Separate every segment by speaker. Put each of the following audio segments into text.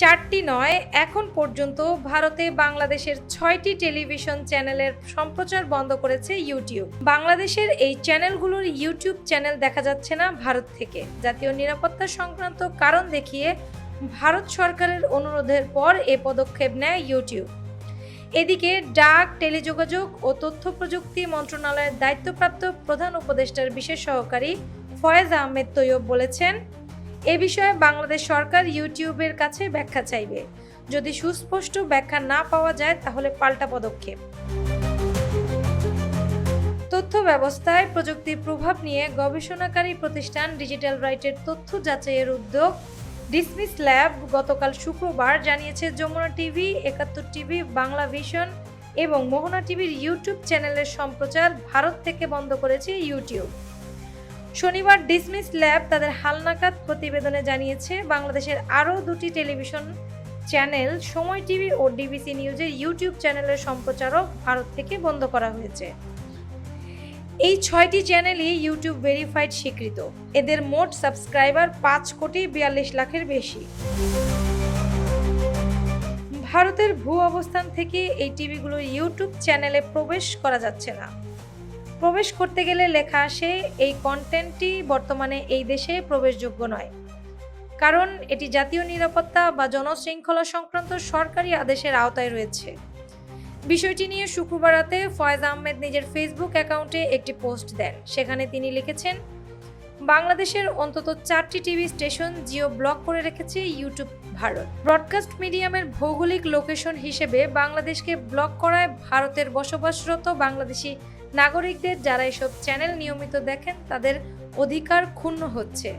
Speaker 1: 4টি নয়, এখন পর্যন্ত ভারতে বাংলাদেশের 6টি টেলিভিশন চ্যানেলের সম্প্রচার বন্ধ করেছে ইউটিউব। বাংলাদেশের এই চ্যানেলগুলোর ইউটিউব চ্যানেল দেখা যাচ্ছে না ভারত থেকে। জাতীয় নিরাপত্তা সংক্রান্ত কারণ দেখিয়ে ভারত সরকারের অনুরোধের পর এ পদক্ষেপ নেয় ইউটিউব। এদিকে ডাক, টেলিযোগাযোগ ও তথ্য প্রযুক্তি মন্ত্রণালয়ের দায়িত্বপ্রাপ্ত প্রধান উপদেষ্টার বিশেষ সহকারী ফয়েজ আহমেদ তৈয়ব বলেছেন, এ বিষয়ে বাংলাদেশ সরকার ইউটিউবের কাছে ব্যাখ্যা চাইবে। যদি সুস্পষ্ট ব্যাখ্যা না পাওয়া যায় তাহলে পাল্টা পদক্ষেপ। তথ্য ব্যবস্থায় প্রযুক্তির প্রভাব নিয়ে গবেষণাকারী প্রতিষ্ঠান ডিজিটাল রাইটের তথ্য যাচাইয়ের উদ্যোগ ডিসমিস ল্যাব গতকাল শুক্রবার জানিয়েছে, Jamuna TV, ৭১ TV, Bangla Vision এবং মোহনা টিভির ইউটিউব চ্যানেলের সম্প্রচার ভারত থেকে বন্ধ করেছে ইউটিউব। শনিবার ডিসমিস ল্যাব তাদের হালনাগাদ প্রতিবেদনে জানিয়েছে, বাংলাদেশের আরও 2টি টেলিভিশন চ্যানেল সময় টিভি ও ডিবিসি নিউজের ইউটিউব চ্যানেলের সম্প্রচারও ভারত থেকে বন্ধ করা হয়েছে। এই 6টি চ্যানেলই ইউটিউব ভেরিফাইড স্বীকৃত। এদের মোট সাবস্ক্রাইবার 5,42,00,000-এর বেশি। ভারতের ভূ অবস্থান থেকে এই টিভিগুলোর ইউটিউব চ্যানেলে প্রবেশ করা যাচ্ছে না। প্রবেশ করতে গেলে লেখা আসে, এই কন্টেন্টটি বর্তমানে এই দেশে প্রবেশযোগ্য নয়, কারণ এটি জাতীয় নিরাপত্তা বা জনশৃঙ্খলা সংক্রান্ত সরকারি আদেশের আওতায় রয়েছে। বিষয়টি নিয়ে শুক্রবার রাতে ফয়েজ আহমেদ নিজের ফেসবুক অ্যাকাউন্টে একটি পোস্ট দেন। সেখানে তিনি লিখেছেন, বাংলাদেশের অন্তত 4টি টিভি স্টেশন জিও ব্লক করে রেখেছে ইউটিউব ভারত। ব্রডকাস্ট মিডিয়ামের ভৌগোলিক লোকেশন হিসেবে বাংলাদেশকে ব্লক করায় ভারতের বসবাসরত বাংলাদেশি নাগরিকদের যারা এসব চ্যানেল নিয়মিত দেখেন তাদের অধিকার ক্ষুণ্ণ হচ্ছে।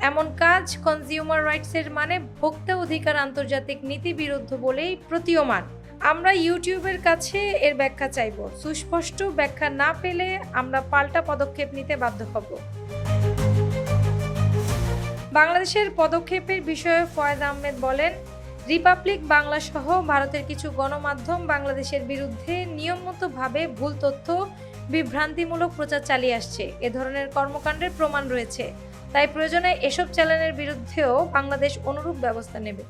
Speaker 1: এমন কাজ কনজিউমার রাইটসের মানে ভোক্তা অধিকার আন্তর্জাতিক নীতি বিরুদ্ধ বলেই প্রতীয়মান। আমরা ইউটিউবের কাছে এর ব্যাখ্যা চাইব। সুস্পষ্ট ব্যাখ্যা না পেলে আমরা পাল্টা পদক্ষেপ নিতে বাধ্য হব। বাংলাদেশের পদক্ষেপের বিষয়ে ফয়েজ আহমেদ বলেন, রিপাবলিক বাংলা সহ ভারতের কিছু গণমাধ্যম বাংলাদেশের বিরুদ্ধে নিয়মিতভাবে ভুল তথ্য, বিভ্রান্তিমূলক প্রচার চালিয়ে আসছে। এ ধরনের কর্মকাণ্ডের প্রমাণ রয়েছে। তাই প্রয়োজনে এসব চ্যানেলের বিরুদ্ধেও বাংলাদেশ অনুরূপ ব্যবস্থা নেবে।